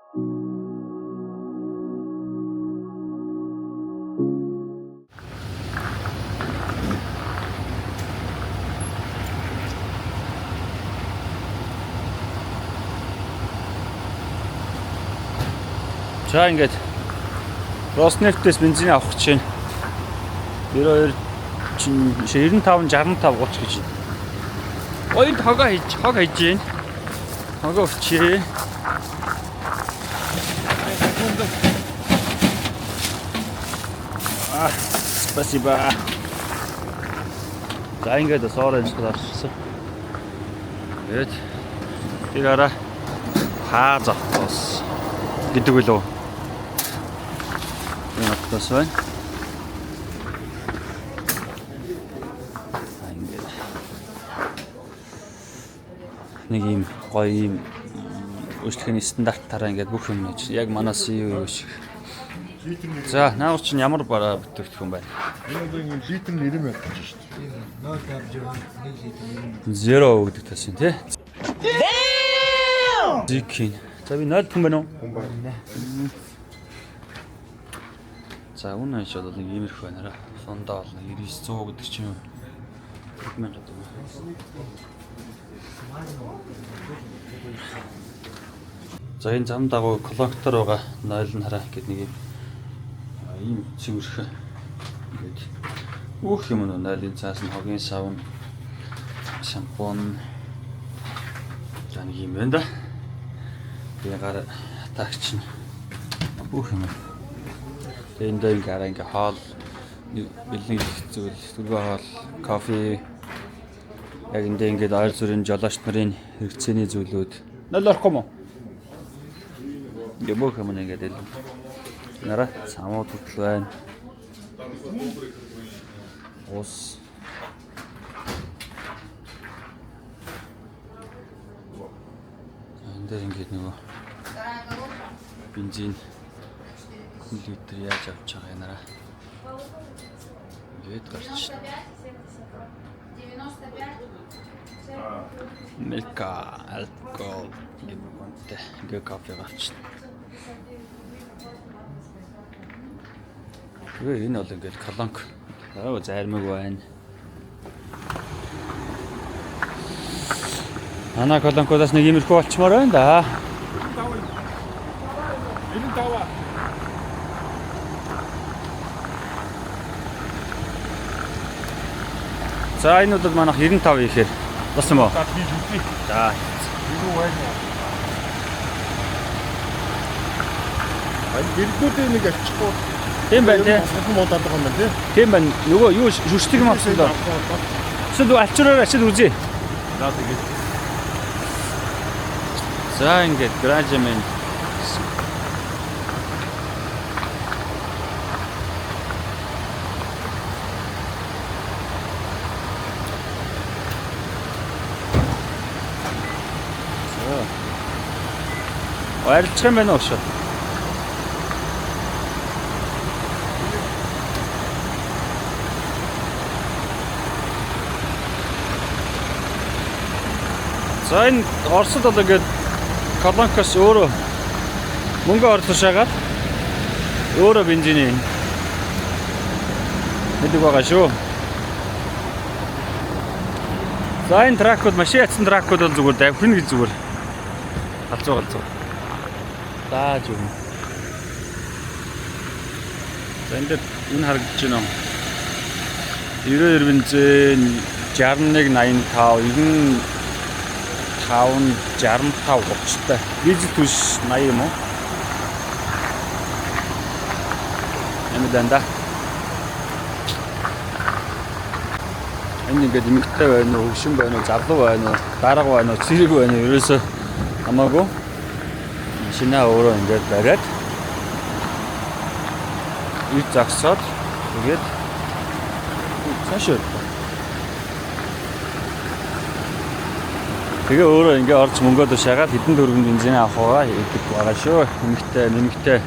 За ингээд Роснефтээс бензин авах гэж байна. 92 чинь 95 65 30 гэж байна. Оёнд хог хийж байна. Хог өвчээ. Спасибо. За ингээд оранж гарсан. Тэгээд тэр араа хаазахтос гэдэг үлээ. Яатас байна. Нэг юм гоё юм үйлчлэгээний стандартаараа ингээд бүх юм нэж яг манаас юу шиг. За наагур чинь ямар бараа бүтээгдэхүүн хүн байна? Энэ литр 90 байх гэж шүү дээ. 0 гэдэг тасан тий. Зикин. За би 0 хүн байна уу? Хүн байна. За үнэ ч бол нэг иймэрхүү байна. Сондоо бол 900 гэдэг чинь 1000 гэдэг. За энэ зам дагуу коллектор байгаа 0 хараа гэдэг нэг ийм цэвэрхэн ингээд бүх юм нь 0-ын цаас нь хогийн савн шампунь за нэг юм байна да. Тэгээ гар тагч нь бүх юм. Тэгээ энэ дээр гараа ингээ хоол бэлэн зүйл түргөө хоол кофе яг энэ ингээд ойр зүрийн жолооч нарын хэрэгцээний зүйлүүд 0 орохгүй мó. Гэмөх юм ингээд л нара самууд хөтөл байна. Ус энэ дээр ингээд нөгөө бензин литр яаж авч байгаа юм нараа. Гээд гарч. Милка алкогол гэмгэнтэй ингээ кофе гарч. Энэ бол ингээд колонк зайрмаг байна. Ана колонкодаас нэг иймэрхүү болчмоор байна да. 95. За энэ удаад манайх 95 ихээр болсон юм уу? За. Юу байна? Гэрдүүдээ нэг авчихгүй. Тийм байна тий. Муудаад байгаа юм байна тий. Тийм байна. Нөгөө юу шүшдэг юм авсан доо. Эсвэл алчураар ачаад үзье. За тэгээд. За ингээд гражмен. Арилчих юм байна уу шүү. За энэ Оросд бол ингээд колонкос өөрөө мөнгө орлошаагаад өөрөө бензиний мэддэг байгаа шүү. За энэ тракууд машин ятсан тракууд бол зүгээр давхин гэж зүгээр галзуу. Дааж юм. За энэ энэ харагдаж байна уу? 92 бензин 61 85 65 30-тай. Дизель түш 80 юм уу? Энэ дандаа. Энэ ингээд эмэгтэй байна уу, хөвшин байна уу, залуу байна уу, дарга байна уу, цэрэг байна уу, ерөөсөө хамаагүй. Машина өөрөө ингээд бариад ир загсаад тэгээд цаашаа тэгээ өөрөө ингээд орж мөнгөө дэшаагаад хэдэн төгрөгийн бензин авах гэдэг байгаа шүү. Нэмэгтэй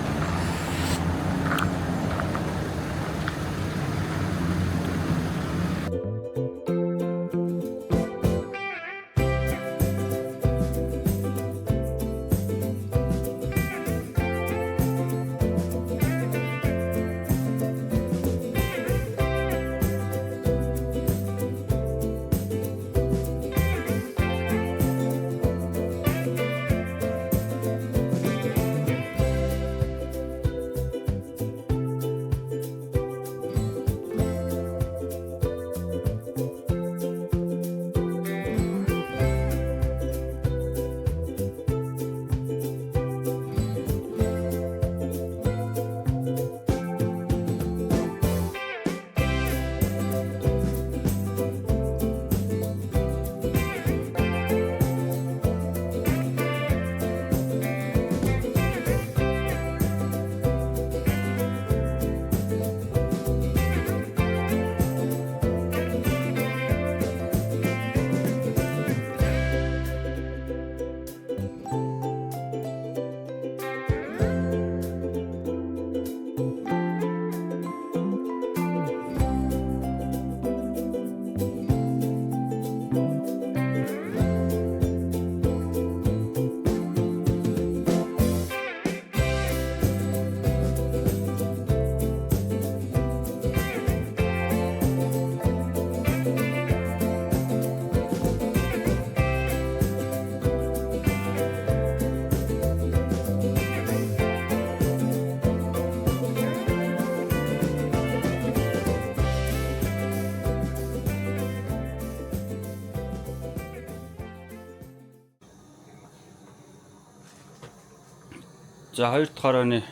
За 2 дахь оройн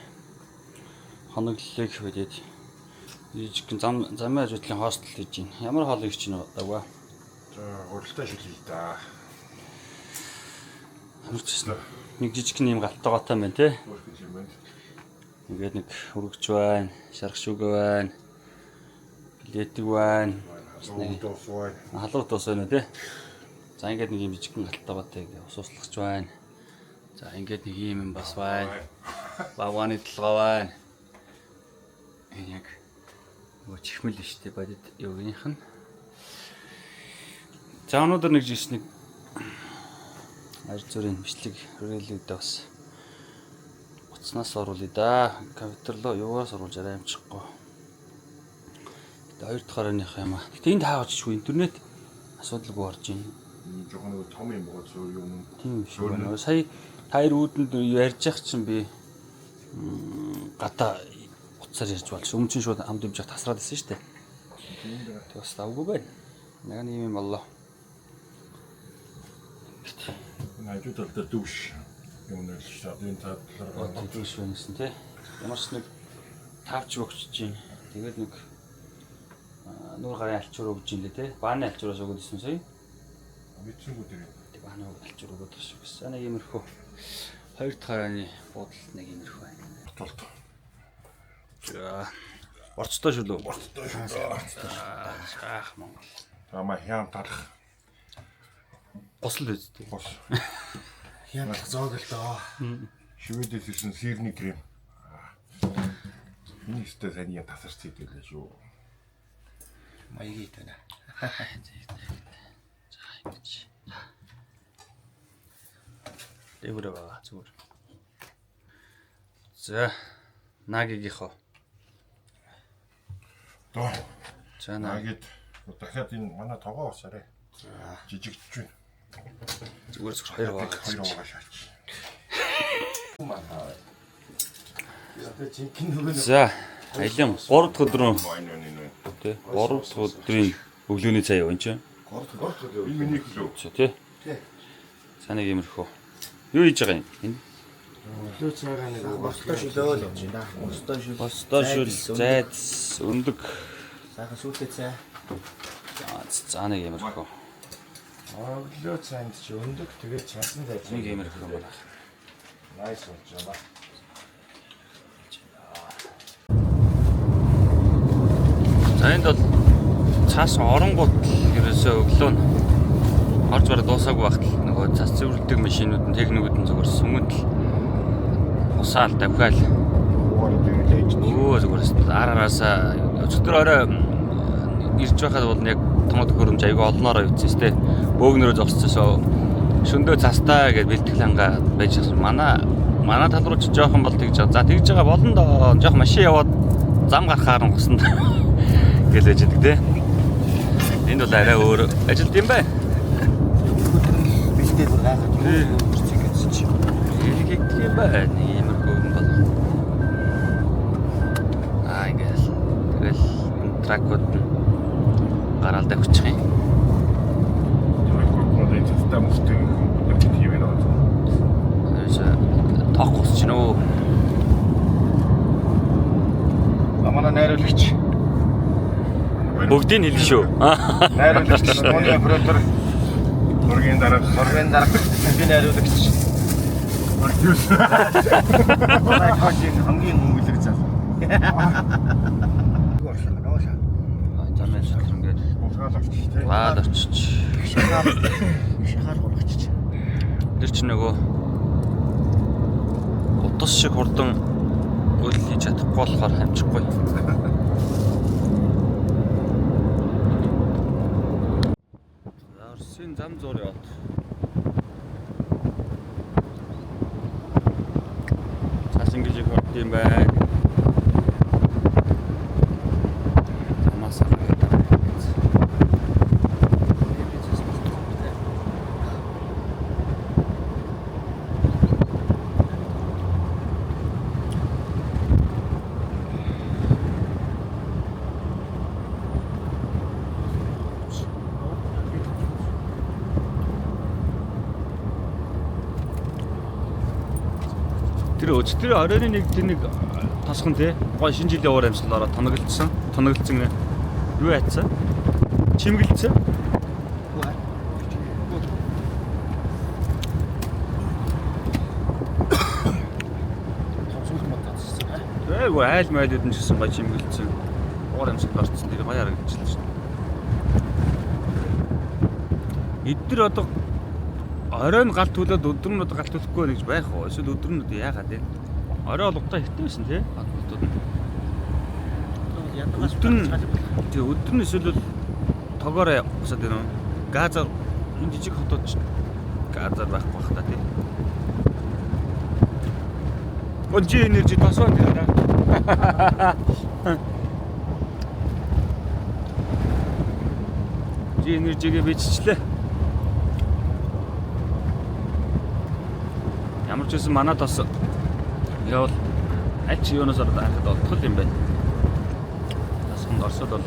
хоноглолыг хөдөөд жижиг замын ажлын хостел хийж байна. Ямар хоолыг хийж байна даа? За хуралтай шилжиж та. Ямар ч гэсэн нэг жижиг нэм галтгоотой байна те. Өөрөөр хэлбэл Ингээд нэг хөргөж байна, шаргшүүгээ байна. Билетиг байна. Халуут ус байна те. За ингээд нэг юм жижигхэн галтгоотой усууслахч байна. За ингээд нэг юм бас байна. Бавааны толгой байна. Яг нөгөө чихмэл биш те бодит юугийнх нь. За өнөөдөр нэг жишээ нэг ажил зүрийн бичлэг хүрээлэгдээ бас утаснаас оруулъя да. Компьютер руу юугаас оруулж арай амжихгүй. Тэгээ 2 дахь оройных юм аа. Гэтэ энд хааж чгүй интернет асуудалгүй орж ийн. жоохон нэг том юм бод зөв юм. Тийм шүү байна. Сая таяр үүдэнд ярьж явах чинь би гата утсаар ярьж болж өмнө нь шууд хамт имжих тасраад байсан шүү дээ. Тэгээ бас давгүй байна. Яг нэг юм боллоо. Найдуу талдаа дүүш юм нэр л шат энэ талаар дүүш байсан тий. Ямар ч нэг тавч өгч чинь. Тэгээд нэг нуур гарын алчуур өгж ин лээ тий. Бааны алчуураас өгөөд ирсэн сая. мэдсэнгүү дээр. Тэг бааны алчуур өгөөд ирсэн гэсэн. Нэг иймэрхүү 2 дахь оройны буудалд нэг иймэрхүү байна. Болтолт. За орцтой шүү лөө. Болтолтой шүү. Ах Монгол. Тама хям тарах. Госл үсттэй. Гос. Хямлах зоог л доо. Шведээс ирсэн сирний крем. Энэ ихтэй сайн юм тасарч идэв шүү. Маягийн тэнэ. За ингэж. Дэврэ баа зүгээр. За нагигийнхоо. Доо. За Наагид дахиад энэ манай тоогоо усаарай. Жижигч байна. зүгээр хоёр баа. Хоёр байгаа шаач. За аялам 3 дахь өдрөө Байна. тий 3 дахь өдрийн өглөөний цай явна чинь. Энэ миний хэлөө. Тий. За нэг иймэрхүү. Юу хийж байгаа юм? Энэ Өглөө цайгаа нэг бостой шүлөө л явж байна. бостоо шүл зайц өндөг. Сайхан сүйтэй цай. За нэг иймэрхүү. Өглөө цайнд чи өндөг тэгээд чансан цай. Нэг иймэрхүү байна. Найс болж байна. За энд бол цаас оронгууд ерөөсөө өглөө нь орж бараг дуусаагүй багтал нөгөө цас цэвэрлэдэг машинууд нь техникүүд нь зүгээр сүмэнд л усаал давхаал зүгээр арараасаа өчигдөр орой ирж байхад бол яг томод хөрөмж аяга олноороо ивцээс те бөөгнөрөө зогсцосоо шөндөө цастаа гэж бэлтгэл хангаа байж манай тал руу ч жоохон бол тэгж байгаа. За тэгж байгаа болно доо жоох машин яваад зам гарахаар нь госно гэж хэлж байдаг те. Энд бол арай өөр ажилт юм байна. Бэлдээ бүр гайхаж үрцэг гэсэн чи. Иргэг юм байна. Иймэрхүү юм бол. Ингээл тэгэл тракууд нь гараал давчих юм. Нэг цастаа мөстэй юм байна. Тоох гос ч нөө. Манай найруулагч. Бүгдийг хэлнэ шүү. Найруулагч манай оператор Сургийн дараа би найруулагч. Продюс. Манай хожиг хамгийн мөнгөлөг зал. Замын шал ингээд Уусгаалч тий. лаад очиж. Шахаар гургач. Тэр чинь нөгөө утас шиг хурдан үйл хийж чадахгүй болохоор хамжихгүй. Орсын зам зуур яваад. Цаас ингэж их хурд юм байна. Тамаас Тэр өчтөр оройн нэг тэнэг тосхон тий. Гой шинэ жилийн уур амьсгалаараа тоноглолцсон нэ. Юу яатсан? Чимгэлцсэн. Тэгвэл айл майлууд нь ч гэсэн гой чимгэлцсэн. Уур амьсгал орцсон. Тэр гоё харагдчихлаа шүү. Эдгээр одоо оройн галт төлөөд өдөр нь галт төлөхгүй гэж байх уу? Эсвэл өдөр нь яагаад вэ? Орой олготой ихтэй байсан тий. Галтууд нь. Өдөр нь эсвэл тогоороо усаад байна уу? Газар энэ жижиг хотод газар байхгүй бах та тий. Онжи энержи тасваа тий. Жи энержигээ биччихлээ. Ямар ч байсан манай тос явал аль ч юунаас ороод харахад болтгол юм байна. Тасгонд орсод бол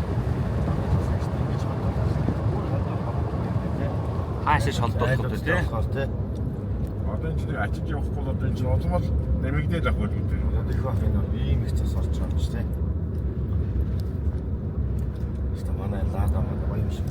хаашаа шолдуулах гэдэг тий. Одоо энэ чинь ачиж явахгүй одоо энэ чинь улмал нэмэгдээд авах гэдэг. Одоо их бах энэ ийм их цас орж байгаа юм чи тий. Ста манай лаада манай гоё юм шиг.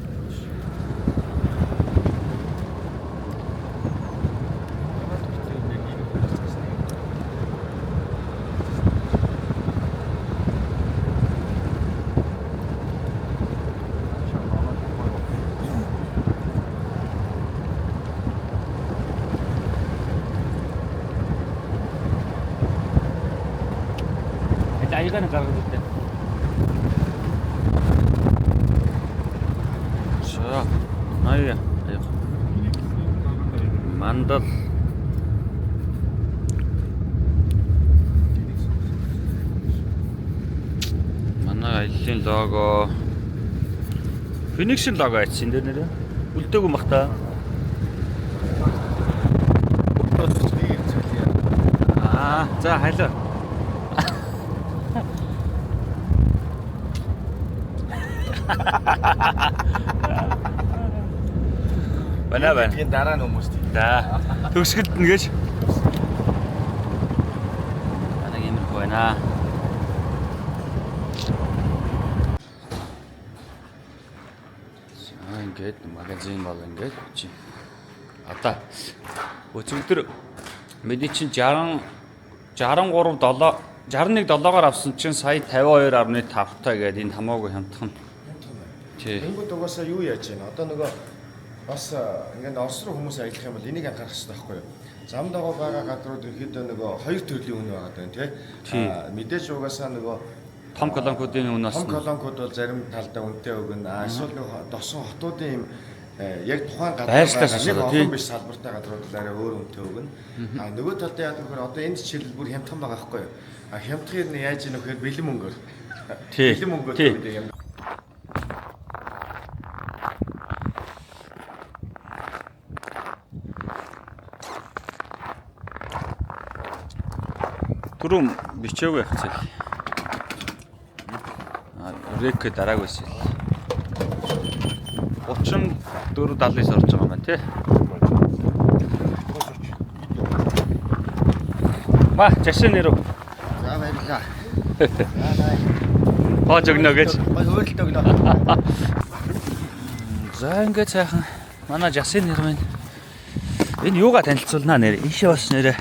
Аягааны гаргаж өгдөө. За. Аяа. Мандал. Манай аяллаа лого. Phoenix-ийн лого айцсан дээр нэрээ. Үлдээгүй мах та. За хайлаа. Байна. Тийм дараа нь хүмүүс тийм. За. Төгсгөлд нэгэж. Анаг юмрх байна. Ингээд магазин бол ингээд чи. Одоо өчигдөр миний чинь 61.7-оор авсан чинь сая 52.5 таа гэдэг энэ хамаагүй хямдхан. Тий. Тэнгүүд угаасаа юу яаж байна? Одоо нөгөө бас ингээд Орос руу хүмүүс аялах юм бол энийг анхаарах хэрэгтэй байхгүй юу? Зам дагуу байгаа гадрууд ихэд нөгөө хоёр төрлийн үн байгаа даа тий. Мэдээж угаасаа нөгөө том колонкуудын үнээс том колонкууд бол зарим талдаа үнэтэй өгнө. Эсвэл нөгөө досон хотуудын юм яг тухайн газар нэг олон биш салбартай гадрууд арай өөр үнэтэй өгнө. Нөгөө талдаа яг тэгэхээр одоо энэ жишээл бүр хямдхан байгаа байхгүй юу? Хямдхыг нь яаж ийм вэхээр бэлэн мөнгөөр. Бэлэн мөнгөөр гэдэг юм. Түрүүн бичээгүй хацэл. Рек дараагүй байсан. 34.79 орж байгаа юм байна тий. Ба жашин нэрв. За баярлалаа. Хоож өгнө гэж. Хөөрлөлт өгнө. За ингээд сайхан манай жашин нэр маань. Энэ юугаа танилцуулнаа нэр. Ийшээ бас нэрэ.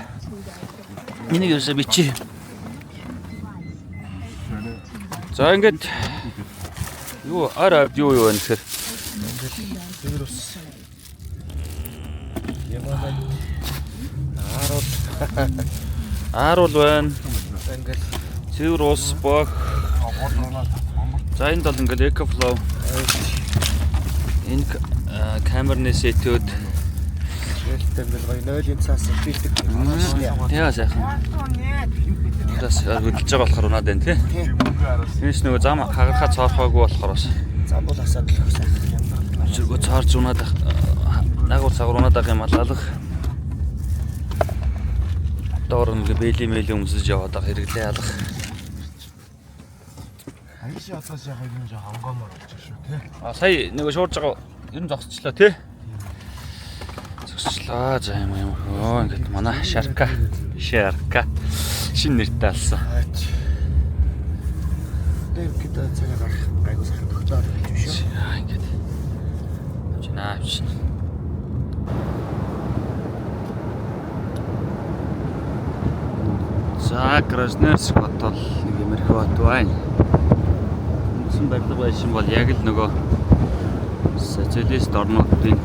Энийг юусаа бичи. За ингээд юу арав юу вэ нөхөр. Вирус. Ямаа. Ааруул байна. Ингээд Цэвэр ус бог. За энэ бол ингээд EcoFlow. Энэ камерны сэтүүд. шилдэг гоё нойлын цаас бэлдэг. Яа сайхан. Удаас хөдөлж байгаа болохоор унаад байна тий. Тийш нөгөө зам хагарахаа цоорхоогүй болохоор бас. Зам бол асаад л сайхан. Зүгөө цаарж унаад нагур цагур унаад байгаа юм алалах. Доор нэг бэли өмсөж яваад байгаа хэрэглээ алах. Айши атаас яг юм жоо хангамаар болчих шүү тий. Сая нөгөө шуурж байгаа ер нь зогсчлаа тий. зогслоо. За юм хөө ингээд манай Шарка шинэ нэртэй алсан. Тэр гэдэг цагаар гарах айгуу сайхан тогтоод байж шүү. Ингээд. Жинаач. За Красноярск хотол нэг юмэрхүү бот байна. Үндсэн барилга байсан бол яг л нөгөө социалист орнуудын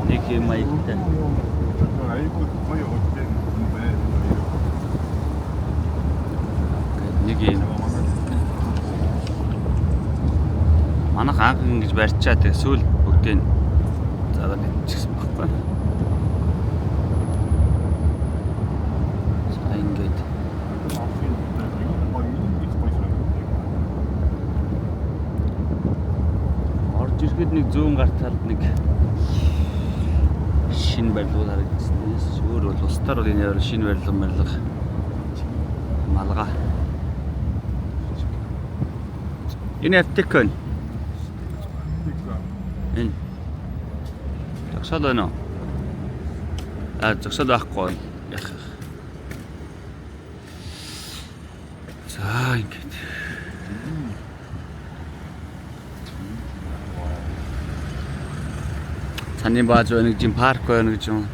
нэг юм маягтай. Нэг юм манайх анх ингэж барьчаад тэгээ сүүл бүгдийг загаад идчихсэн байхгүй. За ингээд орж ирэхэд нэг зүүн гарт талд нэг шинэ барилга харагдсан. Өөр бол устдаар бол энэ шинэ барилга малга. Энэ аптек нь. Энэ зогсоод байна уу? Зогсоод байхгүй яах. За ингээд. Цаны бааз байна гэж юм парк байна гэж юм.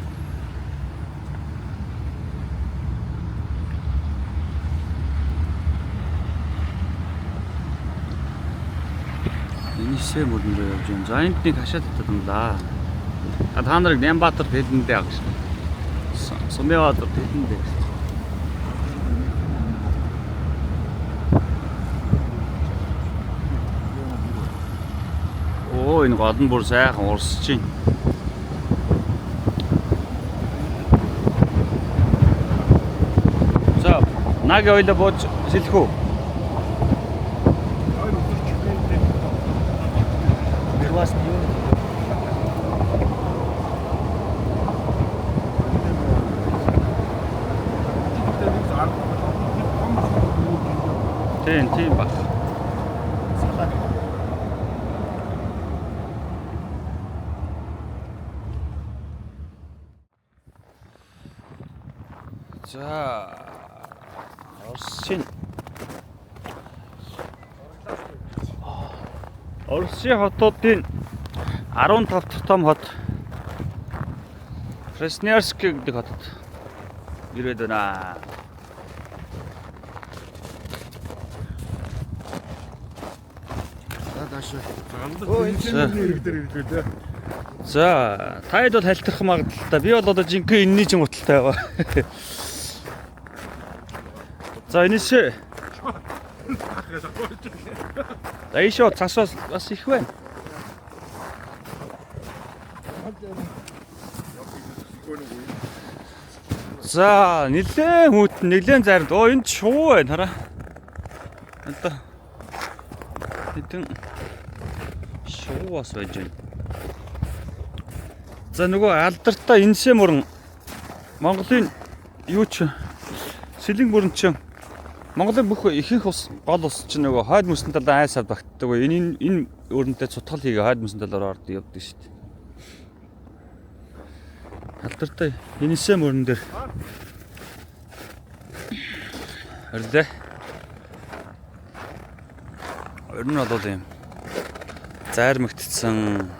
Энэсээ мөрөндөө явж байна. За энд нэг хашаад татдаг юм да. Та нарыг Нямбатар хэлэндээ аа гэж. Сумбатар хэлэндээ. Оо энэ гол нь бүр сайхан урсж байна. За наг ойлоо бууж сэлэх үү? Вас не Тийм баг. За Оросын хотуудын 15 дахь том хот Красноярск гэдэг хотод ирээд байна. За таад бол хальтрах магадaltaй. Би бол одоо жинхэнэ энэний ч уталтай байгаа. За энэшээ. Дэйшо цасаас бас их байна. За нилээн хүүтэн нилээн зард. Оо энэ шуу байна хараа. Одоо хэдэн шуу бас байж байна. За нөгөө алдартай энэсээ мөрөн Монголын юу ч сэлэн мөрөн чинь Монголын бүх ихэнх ус гол ус чинь нөгөө хойд мөсөн талаа айсаад багтдаг. Энэ өрөнтэй цутгал хийгээ хойд мөсөн талаар орд явдаг шүү дээ. Алдартай энэсээ мөрөн дээр Ордоо. Ер нь бол юм зайрмагдсан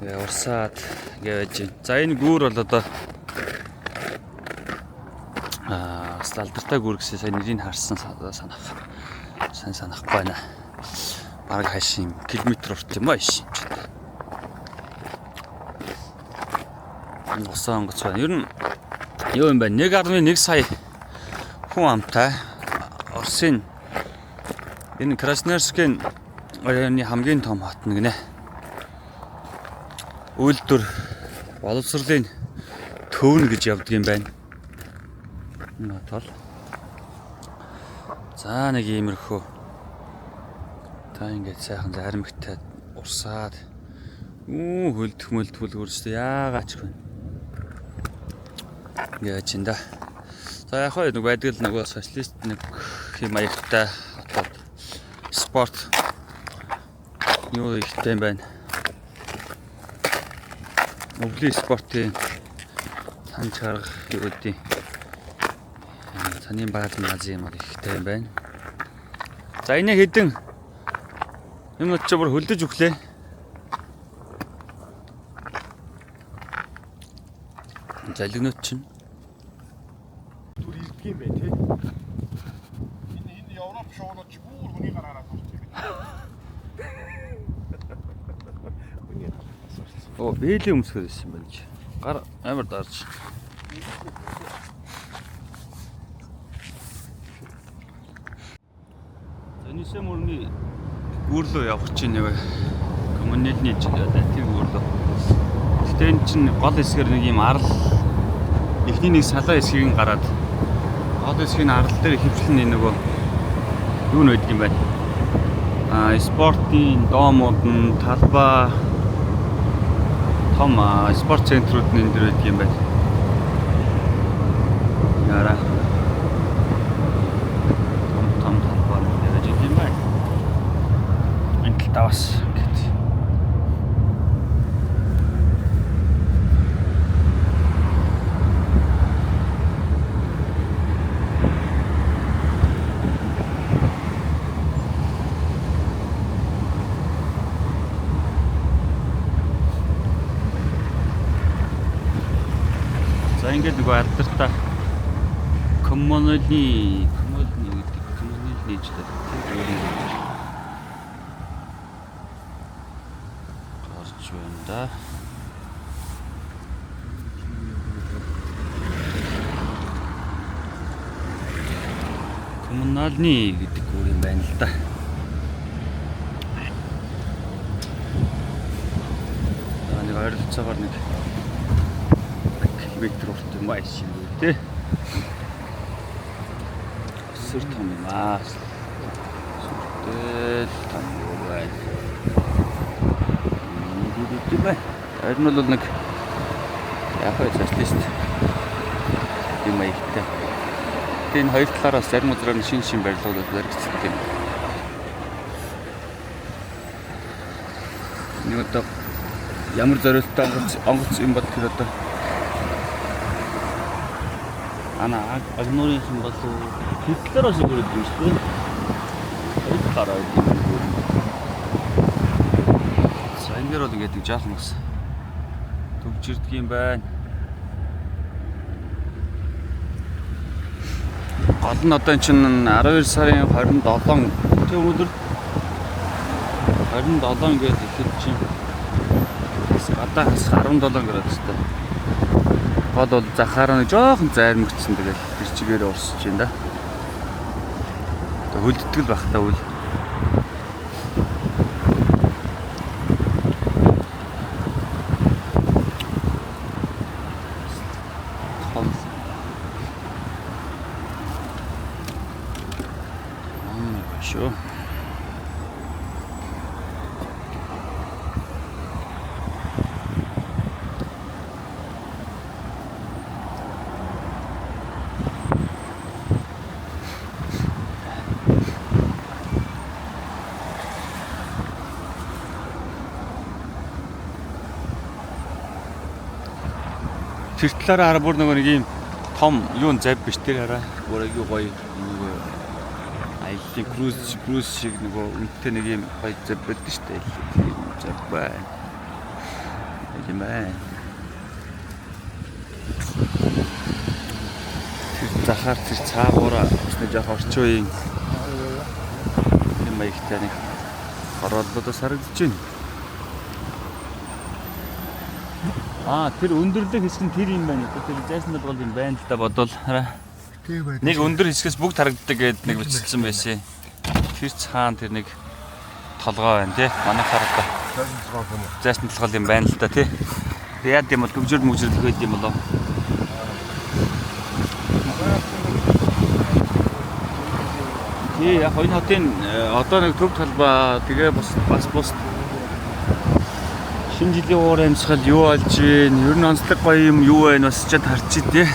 урсаад гэж байна. За энэ гүүр бол одоо алдартай гүүр гэсэн сайн нэрийг харсан санахгүй байна. Бараг хашийн километр урт юм аа иш. Усан онгоц байна. Ер нь юу юм бэ? 1.1 сая хүн амтай Оросын энэ Красноярскийн районы хамгийн том хот нэг нэ. Үйлдвэр боловсролын төвн гэж явдаг юм байна. Натал. За нэг иймэрхүү. Та ингээд сайхан заримгтай урсаад хөлдөх хөрсдөө яагаач вэ? Яаж юм да. За яг хоо нэг байдаг л нөгөө социалист нэг хэм маягтай хотод спорт юу ихтэй юм байна. Өвлийн спортын сан чарга юу гэдэг санийн баазын азийн мод ихтэй юм байна. За энэ хэдэн юмнууд ч бүр хөлдөж өглөө. Залгинууд чинь түр ирдэг юм бэ те. Энэ Европ шоунууд ч бүр хүний гараараа сурч байгаа. Хүний гараараа сурч. оо бэлэн өмсгөр байсан юм байна чи. Гар амар даарч. Зэнийсэ мөрний гүүрлөө явах чинь нэг коммунилны чинь тэр гүүрлөө. Гэтэ энэ чинь гол хэсгээр нэг юм арал эхний нэг салаа хэсгийг гараад гол хэсгийн арал дээр хөвчлэн нөгөө юу нөйд юм байна. Спортын доомууд нь талбай том спорт центрууд нь энэ дэр байдаг юм байна. Яра. Том талбай нэг ажил юм байна. Энэ тавас гэт. За ингээд нөгөө алдартай коммунилны гэдэг коммунилны ч гэдэг гарч байна да. Коммунальны гэдэг үг юм байна л да. Нэг ойролцоогоор нэг метр урт юм аа шиг үү те. Сүр том юм аа. Сүртэл том юу байна. Дүүдээ. Энэ бол нэг яг хөө застист юм аягтай. Энэ хоёр талаараас зарим үзрээр шин барилгууд баригдсан юм. Нэг одоо ямар зориултаа онгоц юм бод тэр одоо агнуурын юм болов хитлэрээс ирээд юм шүү дээ. Хоёр талаараа юм. Сайнэр бол ингэдэг жаахан бас төгж ирдэг юм байна. Гол нь одоо чинь 12 сарын 27 тэг өнөөдөр 27 гэдэг ихэд чинь гадаас 17 градустай. Гол бол захаараа нэг жоохон зайрмагцсан тэгэл тэр чигээр урсж байна да. Тэг хөлддөг байх та үл. Шүү. Тэр талаараа бүр нэг юм том юун зав биш тэр хараа. Бүр аягүй гоё нэг аяллаа круз шиг нөгөө үнэтэй нэг юм гоё зав байдаг шүү дээ. Зав байна. Тийм байна. Тэр захаар тэр цаагаараа нэг жоох орчин үеийн юм маягтай нэг хорооллоодоос харагдаж байна. Тэр өндөрлөг хэсэг нь тэр юм байна. Тэр зайсан бол юм байна л да бодвол хараа. Нэг өндөр хэсгээс бүгд харагддаг гэдэг нэг бичсэн байсан. Тэр цаана тэр нэг толгой байна тий. Манай хараа. Зайсан толгой юм байна л да тий. Яа гэм бол төгжөр мүжрэл гээд юм болоо. Тий яг энэ хотын одоо нэг төв талбай тэгээ бас шинэ жилийн уур амьсгал юу болж байна? Ер нь онцлог гоё юм юу байна? Бас ч харчих тий.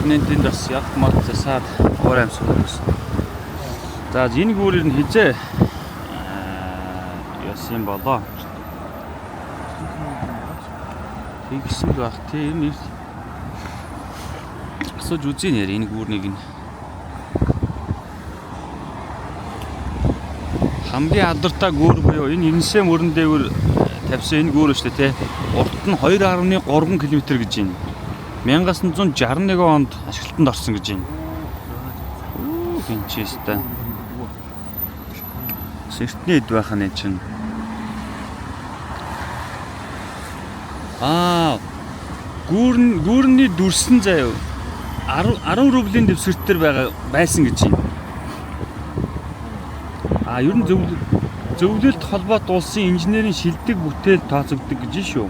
Нэнтэнд бас яг мат засаад уур амьсгал бас. За энэ гүүрээр нь хизээ яасан болоо. Тэгсэн байх тийм нэр. Асууж үзье нэр энэ гүүрнийг нь. Хамгийн алдартай гүүр буюу энэ 9 мөрөн дээгүүр тавьсан энэ гүүр шүү дээ, тэ. Урт нь 2.3 км гэж байна. 1961 онд ашиглалтанд орсон гэж байна. Хинчээстэй. Сэртний эд байх нь чинь. Гүүрний дүрсэн заяа 10 рублийн дэвсгэртээр байсан гэж байна. Ер нь зөвлөлт холбоот улсын инженерийн шилдэг бүтээл тооцогддог гэж шүү.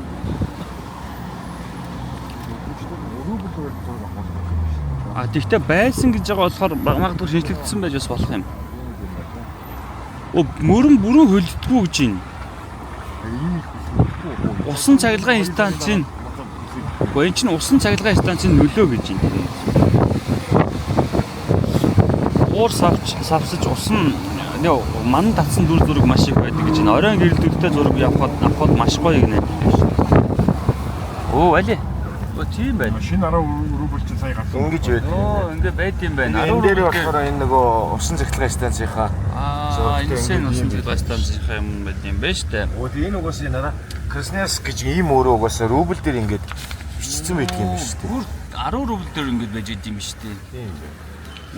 Тэгтээ байсан гэж байгаа болохоор магадгүй шинжлэгдсэн байж бас болох юм. Мөрөн бүрэн хөлддөггүй гэж байна. Усан цахилгаан станцын энэ чинь усан цахилгаан станцын нөлөө гэж байна. Уур савсаж усан ман татсан дүр зураг маш их байдаг гэж байна. Оройн гэрэлтүүдтэй зураг авахд маш гоё гинэ. Али. Тийм байна. Шинэ 10 рубль чинь сая гарсан. Ингэж байдаг. Ингээд байд юм байна. 10 рубль болохоор энэ нөгөө усан цахилгаан станцынхаа энэ усан цахилгаан станцынхаа юм байд юм байна шүү дээ. Энэ угаасаа нараа Красноярск гэж ийм өөрөө угаасаа рубль дээр ингээд бичсэн байдаг юм байна шүү дээ. 10 рубль дээр ингээд байж идэм юм шүү дээ. Тийм.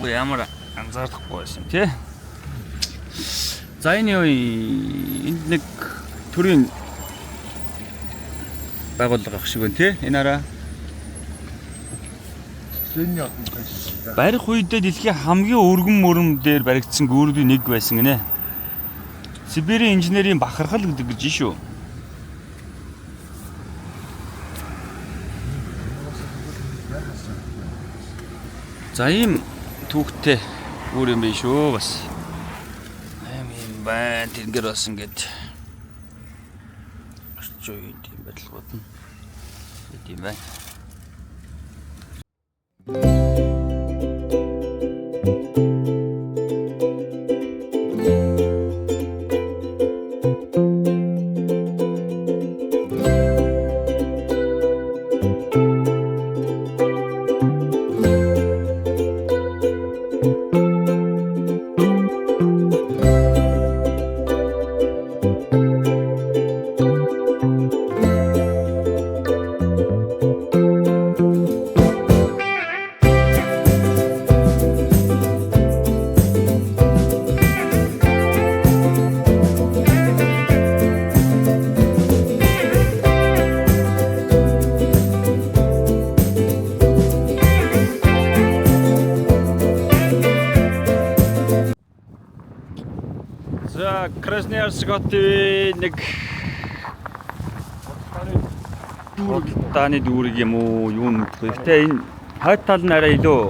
Ямар анзаардахгүй байсан тий. За энэ энд нэг төрийн байгууллага ах шиг байна тий. Энэ араа барих үедээ дэлхийн хамгийн өргөн мөрөн дээр баригдсан гүүрүүдийн нэг байсан гинэ. Сибирийн инженерийн бахархал гэдэг гэж шүү. За ийм түүхтэй гүүр юм биш шүү бас. Ийм байна тэнгэр бас ингээд орчоо юм байдлууд нь тийм байна. За Красноярск хотын нэг тааны дүүрэг юм уу юу мэдгүй. Гэтэ энэ хойд тал нь арай илүү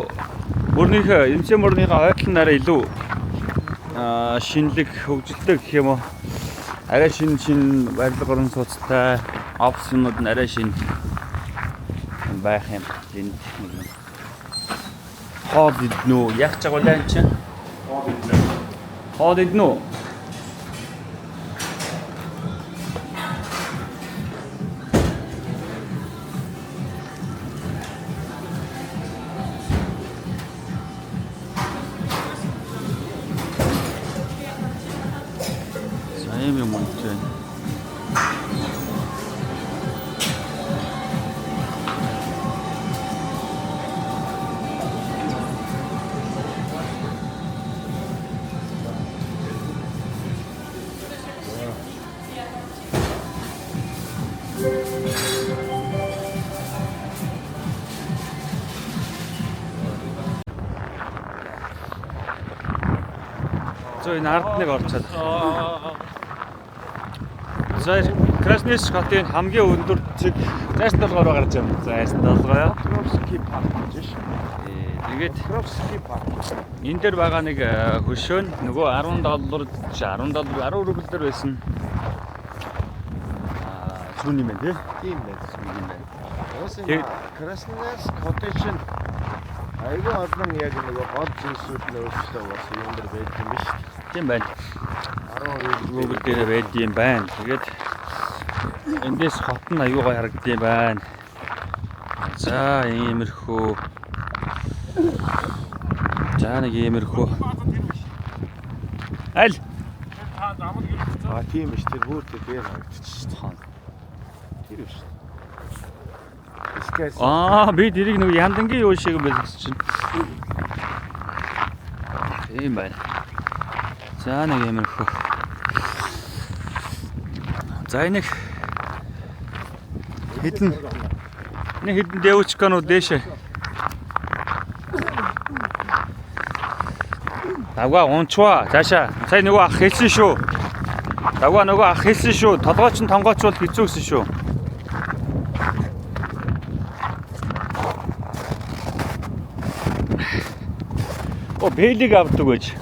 мөрнийхөө эмчээ мөрнийхөө хойд нь арай илүү шинэлэг хөгжилтэй гэх юм уу. Арай шин барилга орон сууцтай опшнууд нь арай шин байх юм. Энд хоол иднүү яг ч агуулаа энэ чинь хоол иднүү. Ийм юм үнэтэй. Энэ ард нэг орчод. За Красноярск хотын хамгийн өндөр цэг 67-оор гарч байна. За 67-оо. Кровский парк гэж шүү. Тэгээд Кровский парк. энэ дээр байгаа нэг хөшөө нь нөгөө $10 рубль дээр байсан. Зүүн юм байна тий. Тийм байна. Тэгээд Красноярск хотын чинь айгүй олон яг нөгөө гол зүйлсүүд нөөцтэй бас юм дээр байдаг юм биш үү? Тийм байна. 12 Google дээр байд юм байна. Тэгээд эндээс хот нь аюу гой харагдсан байна. За иймэрхүү. За нэг иймэрхүү. Аль Тийм биш тэр бүр тэр дээр харагдчихсан. Тэр биш. Би дэрийг нэг яндангийн юу шиг юм байсан чинь. Тийм байна. За нэг иймэрхүү. За нэг хитэн дэвчканууд дээшээ. Давга унчваа. Цаашаа. Сая нөгөө ах хэлсэн шүү. Давга нөгөө ах хэлсэн шүү. Толгойч нь тонгооч бол хэцүү гэсэн шүү. Бэлиг авдаг байж.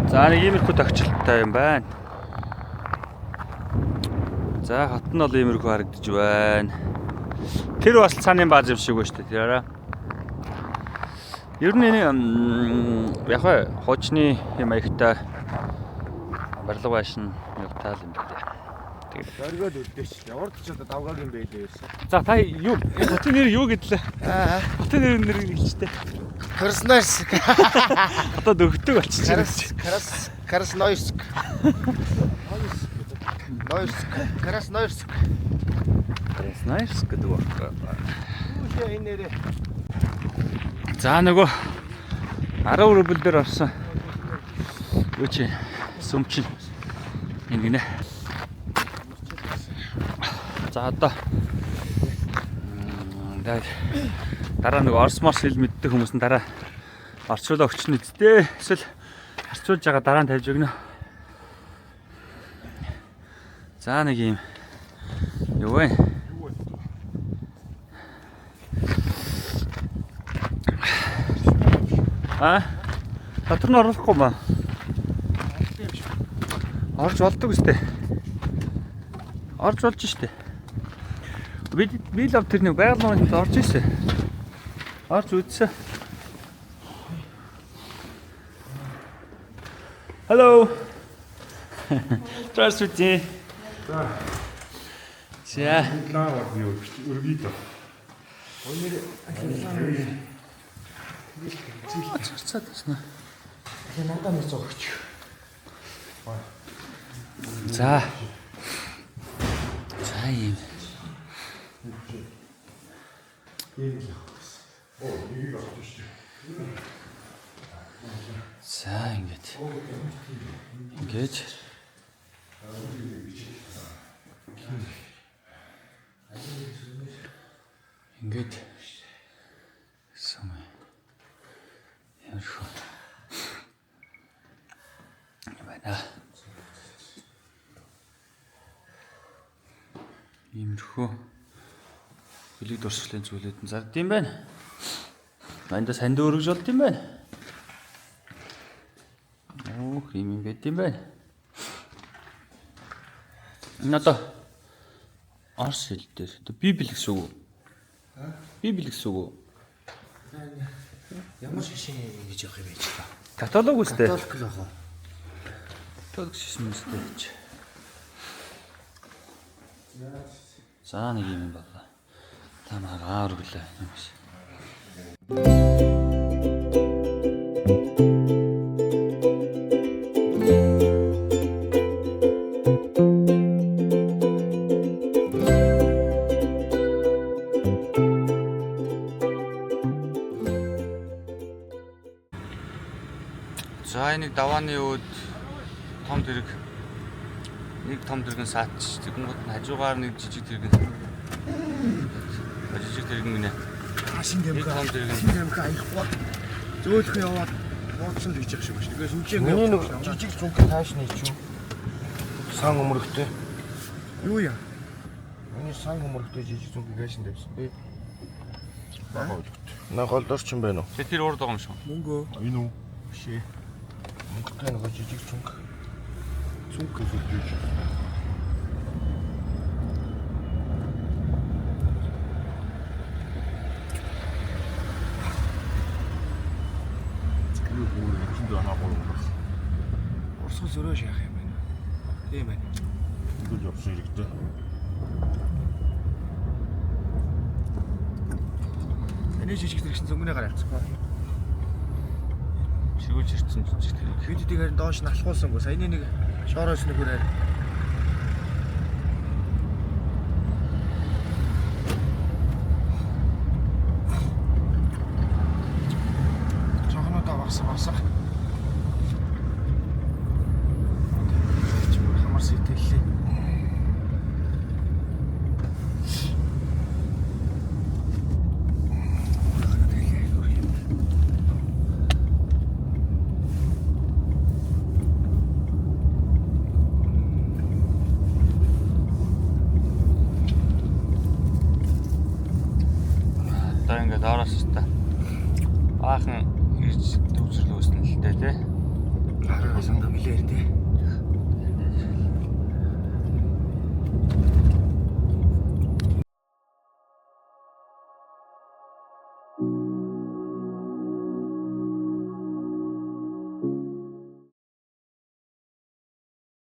За нэг иймэрхүү тохиолдолтой юм байна. За хот нь бол иймэрхүү харагдаж байна. Тэр бас цааны бааз юм шиг байна шүү дээ. Тэраараа. Ер нь яг хуучны юм аягтай барилга байшин явтаал юм байна. Зоргоод үлдээч. Урд ч одоо давгааг юм байлээ байсан. За та юу хотын нэр юу гэдлээ? Хотын нэр хэлжтэй. Красноярск. Одоо дөгтөг болчихсон. Красноярск. Красноярск гэдэг байна. Юу энэ нэрээ. За нөгөө 10 рубль дээр орсон. Юу чи сүмчин. Энэ гинэ. За одоо дараа нэг Орос морс хэл мэддэг хүмүүс нь дараа орчуулаа өгч нэдтэй. Эсвэл орчуулж байгаа дараа нь тавьж өгнө. За нэг юм юу вэ? Дотор нь оруулахгүй маа. Орж болдог үстэй. Орж болж штэ. Би л тэр нэг байгаль орж ирсэн. Орж үзсэн. Hello. Здравствуйте. За. Өргийдөө. Цацаад байна. Надад нэг зогч. За. За юм. За ингэж. Ингэж. Сум. Яруу. Байна. Иймэрхүү хөлийг дурсгалын зүйлүүд нь зардсан юм байна. Манда санд өргөж болд юм байна. Юм байт юм байна. Надаа Орос хэл дээр Библи гэсэн үг. Библи гэсэн үг. Ямар шишин гэж явах юм бэ ч та. Католик үстэй. Католик л аа. Католик шишин үстэй. За нэг юм байна. Та магаар өглөө юм шиг. За энэ давааны өөд том дэрэг нэг том дэргэн саатч тэгэнгүүт нь хажуугаар нэг жижиг дэргэн гинэ. Хашин гэмгээ том дэргэн аяхгүй зөөлөх яваад бууцсан л гэж яах шиг байна. Тэгээ сүнжээ ингээ жижиг зүнхээ тааш нээч юм. Сан өмөрхтэй. Юу яа? Миний сан өмөрхтэй жижиг зүнхээ гаашин тавьсан. Би бага үлгт. Нахолдорч юм байна уу? Тэр урд байгаа юм шүү. Мөнгөө. Энэ үү? Бишээ. Мөнгөтэй нэг жижиг зүнх. Зүнх гэж. Энд анаа гурван. Урсгал зөрөөж яах юм бэ? Тийм байна. Энд л явсан хэрэгтэй. Эний жижиг зэрэгсэн зөнгөний гараа авчихсан. Чигүүлж ирсэн жижиг тэрэг. Видеодыг харин доош нь алхуулсангүй. Саяны нэг шороос нэг хүрээ. Жохноо басах. Хамар сэтэллээ. Одоо ингээд ороос та баахан ирж дүүцэрлээ үүснэ л дээ тий. Хараа сандаа мэлээр тий.